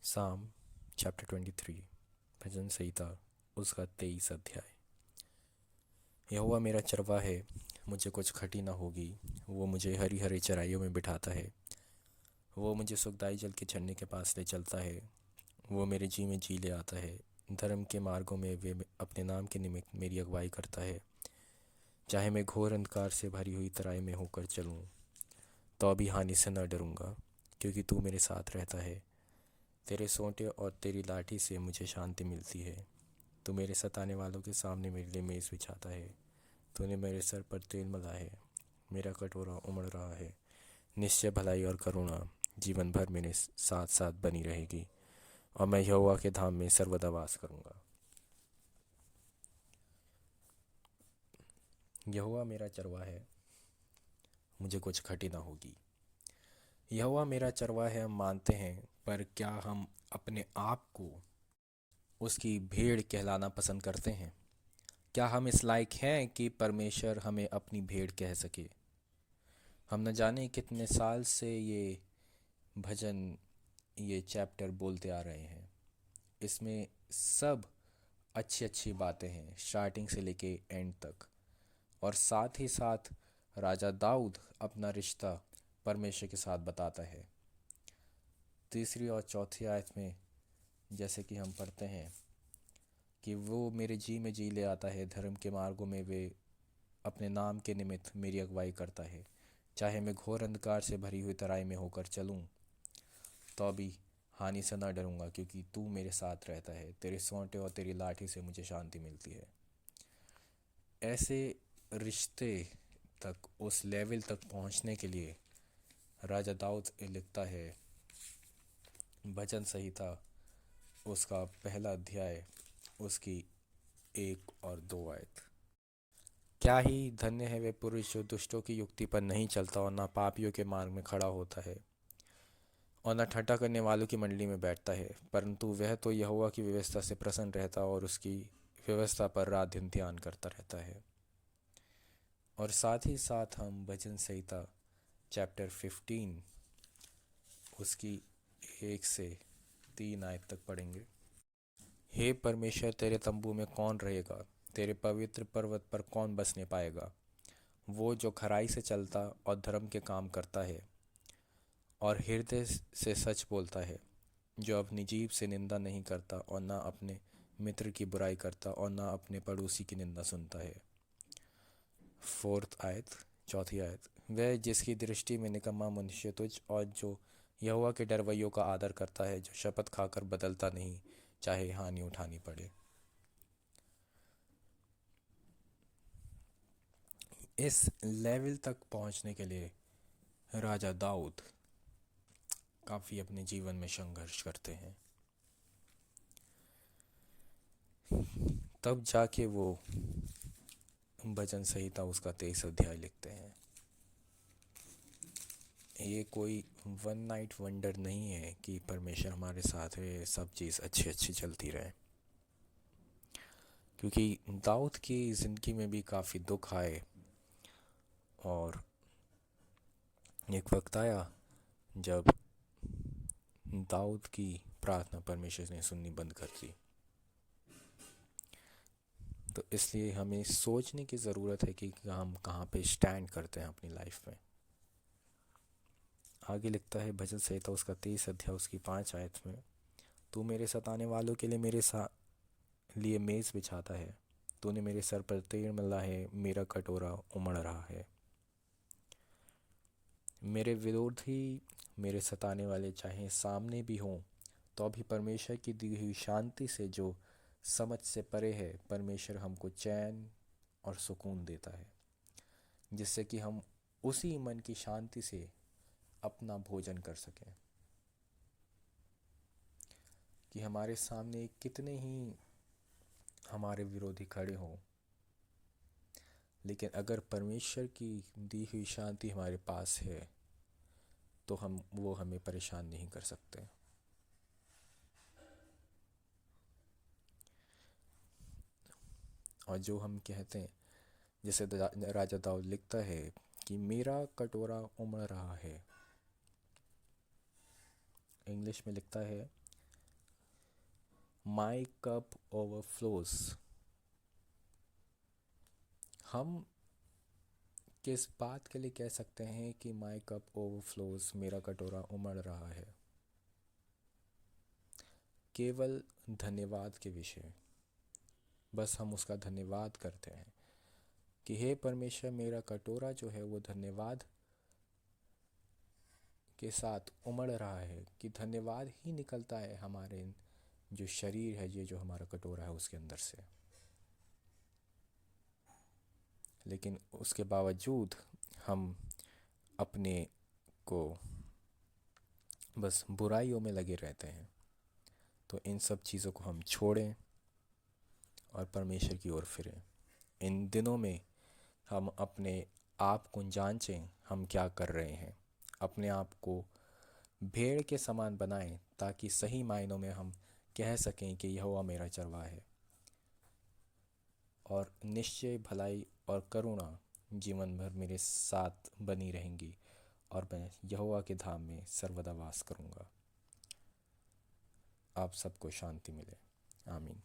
साम चैप्टर 23 भजन संहिता उसका 23 अध्याय। यहोवा मेरा चरवाहा है, मुझे कुछ खटी न होगी। वो मुझे हरी हरी चराइयों में बिठाता है। वो मुझे सुखदाई जल के झरने के पास ले चलता है। वो मेरे जी में जी ले आता है। धर्म के मार्गों में वे अपने नाम के निमित्त मेरी अगुवाई करता है। चाहे मैं घोर अंधकार से भरी हुई तराई में होकर चलूं, तो भी हानि से न डरूंगा, क्योंकि तू मेरे साथ रहता है। तेरे सोंटे और तेरी लाठी से मुझे शांति मिलती है। तू मेरे सताने वालों के सामने मेरे लिए मेज़ बिछाता है। तूने मेरे सर पर तेल मला है। मेरा कटोरा उमड़ रहा है। निश्चय भलाई और करुणा जीवन भर मेरे साथ साथ बनी रहेगी, और मैं यहोवा के धाम में सर्वदा वास करूंगा। यहोवा मेरा चरवाहा है, मुझे कुछ घटी ना होगी। यहोवा मेरा चरवाहा है, हम मानते हैं, पर क्या हम अपने आप को उसकी भेड़ कहलाना पसंद करते हैं? क्या हम इस लायक हैं कि परमेश्वर हमें अपनी भेड़ कह सके? हम न जाने कितने साल से भजन ये चैप्टर बोलते आ रहे हैं। इसमें सब अच्छी अच्छी बातें हैं, स्टार्टिंग से लेके एंड तक। और साथ ही साथ राजा दाऊद अपना रिश्ता परमेश्वर के साथ बताता है। तीसरी और चौथी आयत में जैसे कि हम पढ़ते हैं कि वो मेरे जी में जी ले आता है। धर्म के मार्गों में वे अपने नाम के निमित्त मेरी अगुवाई करता है। चाहे मैं घोर अंधकार से भरी हुई तराई में होकर चलूं, तो भी हानि से न डरूंगा, क्योंकि तू मेरे साथ रहता है। तेरे सोंटे और तेरी लाठी से मुझे शांति मिलती है। ऐसे रिश्ते तक, उस लेवल तक पहुंचने के लिए राजा दाऊद लिखता है भजन संहिता उसका पहला अध्याय, उसकी 1 और 2 आयत। क्या ही धन्य है वे पुरुष जो दुष्टों की युक्ति पर नहीं चलता और ना पापियों के मार्ग में खड़ा होता है और न ठट्ठा करने वालों की मंडली में बैठता है, परंतु वह तो यहोवा की व्यवस्था से प्रसन्न रहता और उसकी व्यवस्था पर रात दिन ध्यान करता रहता है। और साथ ही साथ हम भजन संहिता चैप्टर 15 उसकी 1 से 3 आयत तक पढ़ेंगे। हे परमेश्वर, तेरे तंबू में कौन रहेगा? तेरे पवित्र पर्वत पर कौन बसने पाएगा? वो जो खराई से चलता और धर्म के काम करता है और हृदय से सच बोलता है, जो अपनी जीभ से निंदा नहीं करता और ना अपने मित्र की बुराई करता और ना अपने पड़ोसी की निंदा सुनता है। 4th आयत, चौथी आयत। वह जिसकी दृष्टि में निकम्मा मनुष्य तुझ और जो यहोवा के डरवैयों का आदर करता है, जो शपथ खाकर बदलता नहीं, चाहे हानि उठानी पड़े। इस लेवल तक पहुंचने के लिए राजा दाऊद काफ़ी अपने जीवन में संघर्ष करते हैं। तब जाके वो भजन संहिता उसका 23 अध्याय लिखते हैं। ये कोई वन नाइट वंडर नहीं है कि परमेश्वर हमारे साथ है, सब चीज़ अच्छी अच्छी चलती रहे। क्योंकि दाऊद की ज़िंदगी में भी काफ़ी दुख आए और एक वक्त आया जब दाऊद की प्रार्थना परमेश्वर ने सुननी बंद कर दी। तो इसलिए हमें सोचने की ज़रूरत है कि हम कहाँ पे स्टैंड करते हैं अपनी लाइफ में। आगे लिखता है भजन संहिता उसका 23 अध्याय उसकी 5 आयत में, तू मेरे सताने वालों के लिए मेरे लिए मेज़ बिछाता है। तूने मेरे सर पर तेल मला है। मेरा कटोरा उमड़ रहा है। मेरे विरोधी, मेरे सताने वाले चाहे सामने भी हों, तो भी परमेश्वर की दी हुई शांति से, जो समझ से परे है, परमेश्वर हमको चैन और सुकून देता है, जिससे कि हम उसी मन की शांति से अपना भोजन कर सकें। कि हमारे सामने कितने ही हमारे विरोधी खड़े हों, लेकिन अगर परमेश्वर की दी हुई शांति हमारे पास है, तो वो हमें परेशान नहीं कर सकते। और जो हम कहते हैं, जैसे राजा दाऊद लिखता है कि मेरा कटोरा उमड़ रहा है। इंग्लिश में लिखता है माई कप ओवरफ्लोज। हम किस बात के लिए कह सकते हैं कि माई कप ओवरफ्लोज, मेरा कटोरा उमड़ रहा है? केवल धन्यवाद के विषय। बस हम उसका धन्यवाद करते हैं कि हे परमेश्वर, मेरा कटोरा जो है वो धन्यवाद के साथ उमड़ रहा है, कि धन्यवाद ही निकलता है हमारे जो शरीर है, ये जो हमारा कटोरा है उसके अंदर से। लेकिन उसके बावजूद हम अपने को बस बुराइयों में लगे रहते हैं। तो इन सब चीज़ों को हम छोड़ें और परमेश्वर की ओर फिरें। इन दिनों में हम अपने आप को जांचें, हम क्या कर रहे हैं। अपने आप को भेड़ के समान बनाएं, ताकि सही मायनों में हम कह सकें कि यहोवा मेरा चरवाहा है। और निश्चय भलाई और करुणा जीवन भर मेरे साथ बनी रहेंगी, और मैं यहोवा के धाम में सर्वदा वास करूँगा। आप सबको शांति मिले। आमीन।